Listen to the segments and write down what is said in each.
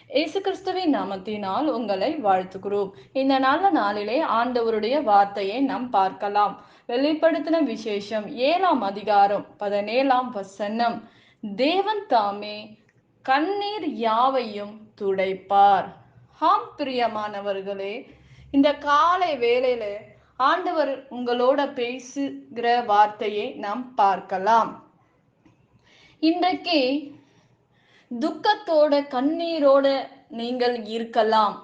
இயேசு கிறிஸ்துவின் நாமத்தினால் உங்களை வாழ்த்துகிறோம். இந்த நல்ல நாளிலே ஆண்டவருடைய வார்த்தையை நாம் பார்க்கலாம். வெளிப்படுத்தின விசேஷம் 7ஆம் அதிகாரம் 17ஆம் வசனம். தேவன் தாமே கண்ணீர் யாவையும் துடைப்பார். ஆம் பிரியமானவர்களே, இந்த காலை வேளையில ஆண்டவர் உங்களோட பேசுகிற வார்த்தையை நாம் பார்க்கலாம். இன்றைக்கு துக்கத்தோட கண்ணீரோட நீங்கள் இருக்கலாம்.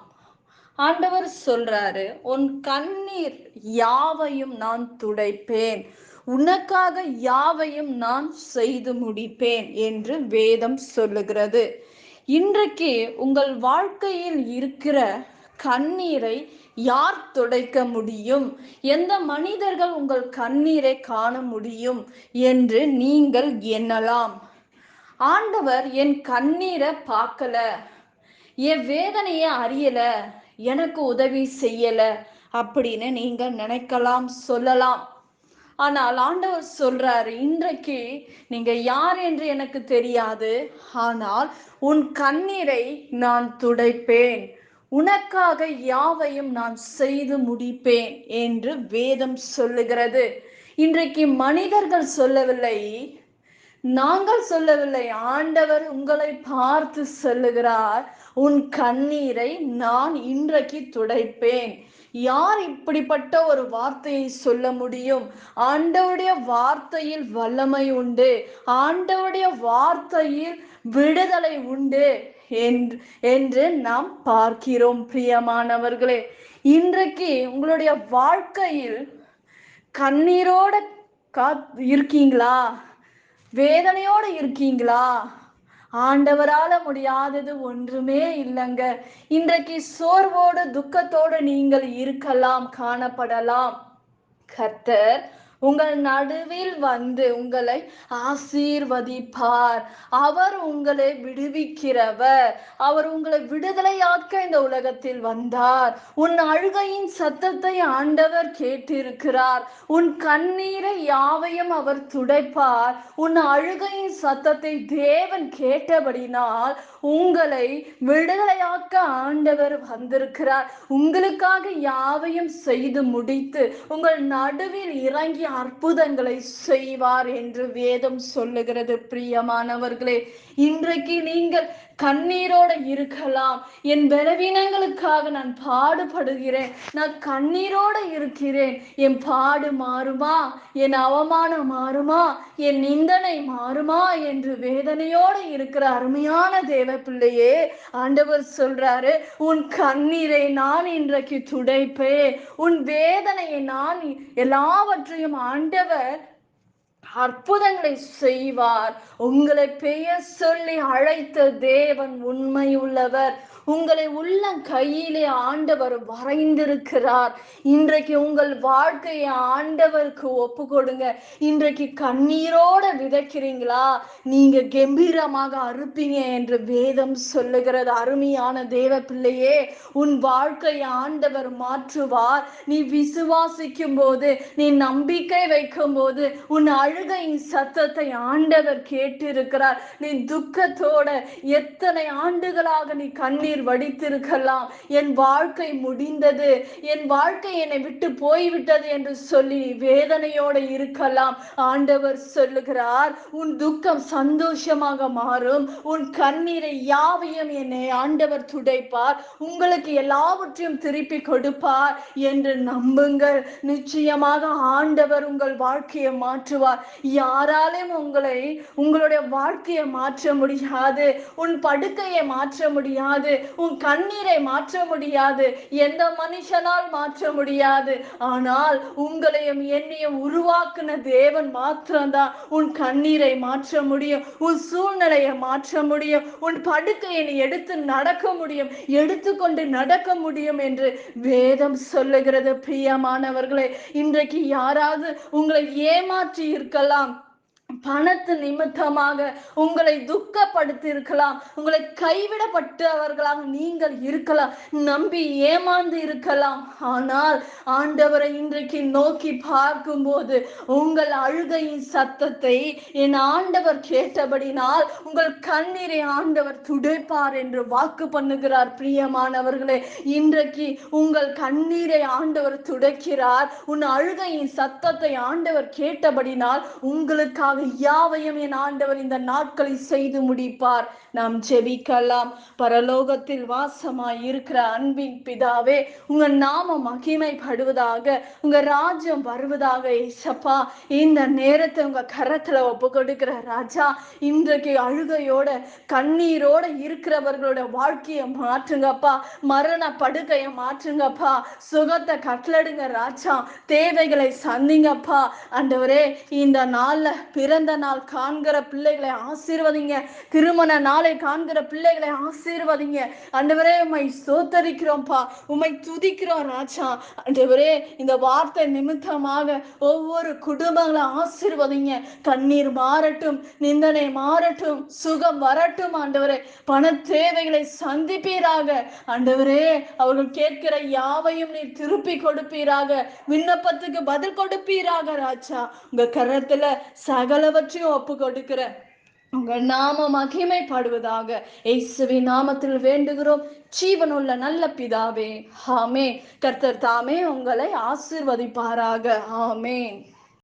ஆண்டவர் சொல்றாரு, உன் கண்ணீர் யாவையும் நான் துடைப்பேன், உனக்காக யாவையும் நான் செய்து முடிப்பேன் என்று வேதம் சொல்லுகிறது. இன்றைக்கு உங்கள் வாழ்க்கையில் இருக்கிற கண்ணீரை யார் துடைக்க முடியும்? எந்த மனிதர்கள் உங்கள் கண்ணீரை காண முடியும் என்று நீங்கள் எண்ணலாம். ஆண்டவர் என் கண்ணீரை பார்க்கல, என் வேதனையை அறியல, எனக்கு உதவி செய்யல அப்படின்னு நீங்க நினைக்கலாம், சொல்லலாம். ஆனால் ஆண்டவர் சொல்றாரு, இன்றைக்கு நீங்க யார் என்று எனக்கு தெரியாது, ஆனால் உன் கண்ணீரை நான் துடைப்பேன், உனக்காக யாவையும் நான் செய்து முடிப்பேன் என்று வேதம் சொல்லுகிறது. இன்றைக்கு மனிதர்கள் சொல்லவில்லை, நாங்கள் சொல்லவில்லை, ஆண்டவர் உங்களை பார்த்து சொல்லுகிறார், உன் கண்ணீரை நான் இன்றைக்கு துடைப்பேன். யார் இப்படிப்பட்ட ஒரு வார்த்தையை சொல்ல முடியும்? ஆண்டவருடைய வார்த்தையில் வல்லமை உண்டு, ஆண்டவருடைய வார்த்தையில் விடுதலை உண்டு என்று நாம் பார்க்கிறோம். பிரியமானவர்களே, இன்றைக்கு உங்களுடைய வாழ்க்கையில் கண்ணீரோட இருக்கீங்களா? வேதனையோடு இருக்கீங்களா? ஆண்டவரால முடியாதது ஒன்றுமே இல்லைங்க. இன்றைக்கு சோர்வோடு துக்கத்தோடு நீங்கள் இருக்கலாம், காணப்படலாம். கர்த்தர் உங்கள் நடுவில் வந்து உங்களை ஆசீர்வதிப்பார். அவர் உங்களை விடுவிக்கிறவர். அவர் உங்களை விடுதலையாக்க இந்த உலகத்தில் வந்தார். உன் அழுகையின் சத்தத்தை ஆண்டவர் கேட்டிருக்கிறார். உன் கண்ணீரை யாவையும் அவர் துடைப்பார். உன் அழுகையின் சத்தத்தை தேவன் கேட்டபடினால் உங்களை விடுதலையாக்க ஆண்டவர் வந்திருக்கிறார். உங்களுக்காக யாவையும் செய்து முடித்து உங்கள் நடுவில் இறங்கி அற்புதங்களை செய்வார் என்று வேதம் சொல்லுகிறது. பிரியமானவர்களே, இன்றைக்கு நீங்கள் கண்ணீரோட இருக்கலாம். என் பலவீனங்களுக்காக நான் பாடுபடுகிறேன், நான் கண்ணீரோட இருக்கிறேன், என் பாடு மாறுமா, என் அவமானம் மாறுமா, என் நிந்தனை மாறுமா என்று வேதனையோடு இருக்கிற அருமையான தேவ பிள்ளையே, ஆண்டவர் சொல்றாரு, உன் கண்ணீரை நான் இன்றைக்கு துடைப்பேன், உன் வேதனையை நான் எல்லாவற்றையும் ஆண்டவர் அற்புதங்களை செய்வார். உங்களை பெயர் சொல்லி அழைத்த தேவன் உண்மை உள்ளவர். உங்களை உள்ள கையிலே ஆண்டவர் வரைந்திருக்கிறார். இன்றைக்கு உங்கள் வாழ்க்கையை ஆண்டவருக்கு ஒப்பு கொடுங்க. இன்றைக்கு கண்ணீரோட விதைக்கிறீங்களா? நீங்க கம்பீரமாக அறுப்பீங்க என்று வேதம் சொல்லுகிறது. அருமையான தேவ பிள்ளையே, உன் வாழ்க்கையை ஆண்டவர் மாற்றுவார். நீ விசுவாசிக்கும் போது, நீ நம்பிக்கை வைக்கும் போது உன் அழுகையின் சத்தத்தை ஆண்டவர் கேட்டிருக்கிறார். நீ துக்கத்தோட எத்தனை ஆண்டுகளாக நீ கண்ணீர் வடித்திருக்கலாம். என் வாழ்க்கை முடிந்தது, என் வாழ்க்கை என்னை விட்டு போய்விட்டது என்று சொல்லி வேதனையோடு இருக்கலாம். ஆண்டவர் சொல்லுகிறார், உன் துக்கம் சந்தோஷமாக மாறும், உன் கண்ணீரை யாவையும் என்னை ஆண்டவர் துடைப்பார், உங்களுக்கு எல்லாவற்றையும் திருப்பி கொடுப்பார் என்று நம்புங்கள். நிச்சயமாக ஆண்டவர் உங்கள் வாழ்க்கையை மாற்றுவார். யாராலும் உங்களுடைய வாழ்க்கையை மாற்ற முடியாது, உன் படுக்கையை மாற்ற முடியாது, உன் கண்ணீரை மாற்ற முடியாது, எந்த மனுஷனால் மாற்ற முடியாது. ஆனால் உங்களையும் என்னையும் உருவாக்குன தேவன் மாத்திரம்தான் உன் கண்ணீரை மாற்ற முடியும், உன் சூழ்நிலையை மாற்ற முடியும், உன் படுக்கையை நீ எடுத்து நடக்க முடியும், எடுத்துக்கொண்டு நடக்க முடியும் என்று வேதம் சொல்லுகிறது. பிரியமானவர்களே, இன்றைக்கு யாராவது உங்களை ஏமாற்றி இருக்கலாம், பணத்து நிமித்தமாக உங்களை துக்கப்படுத்தி இருக்கலாம், உங்களை கைவிடப்பட்டவர்களாக நீங்கள் இருக்கலாம், நம்பி ஏமாந்து இருக்கலாம். ஆனால் ஆண்டவரை இன்றைக்கு நோக்கி பார்க்கும்போது உங்கள் அழுகையின் சத்தத்தை என் ஆண்டவர் கேட்டபடினால் உங்கள் கண்ணீரை ஆண்டவர் துடைப்பார் என்று வாக்கு பண்ணுகிறார். பிரியமானவர்களே, இன்றைக்கு உங்கள் கண்ணீரை ஆண்டவர் துடைக்கிறார். உன் அழுகையின் சத்தத்தை ஆண்டவர் கேட்டபடினால் உங்களுக்காக யாவையும் என் ஆண்டவர் இந்த நாட்களில் செய்து முடிப்பார். நாம் ஜெபிக்கலாம். பரலோகத்தில் வாசமாய் இருக்கிற அன்பின் பிதாவே, உங்க நாம மகிமைப்படுவதாக, உங்க ராஜ்யம் வருவதாக. ஏசப்பா, இந்த நேரத்தை உங்க கரத்துல ஒப்பு கொடுக்கிற ராஜா, இன்றைக்கு அழுகையோட கண்ணீரோட இருக்கிறவர்களோட வாழ்க்கையை மாற்றுங்கப்பா, மரண படுக்கையை மாற்றுங்கப்பா, சுகத்தை கட்டளடுங்க ராஜா, தேவைகளை சந்திங்கப்பா. ஆண்டவரே, இந்த நாள்ல பிறந்த நாள் காண்கிற பிள்ளைகளை ஆசீர்வதிங்க, திருமண நாளை காண்கிற பிள்ளைகளை ஆசீர்வதிங்க. ஆண்டவரே, உம்மை ஸ்தோத்தரிக்கிறோம்ப்பா, உம்மை துதிக்கிறோம் ராஜா. ஆண்டவரே, இந்த வார்த்தை நிமித்தமாக ஒவ்வொரு குடும்பங்களை ஆசீர்வதிங்க. கண்ணீர் மாறட்டும், நிந்தனை மாறட்டும், சுகம் வரட்டும். ஆண்டவரே, பண தேவைகளை சந்திப்பீராக. ஆண்டவரே, அவர்கள் கேட்கிற யாவையும் நீர் திருப்பி கொடுப்பீராக, விண்ணப்பத்துக்கு பதில் கொடுப்பீராக ராஜா. உங்க கரத்துல சகலவற்றையும் ஒப்பு கொடுக்கிற உங்க நாம மகிமைப்படுவதாக. இயேசுவின் நாமத்தில் வேண்டுகிறோம் ஜீவனுள்ள நல்ல பிதாவே, ஆமென். கர்த்தர் தாமே உங்களை ஆசீர்வதிப்பாராக. ஆமென்.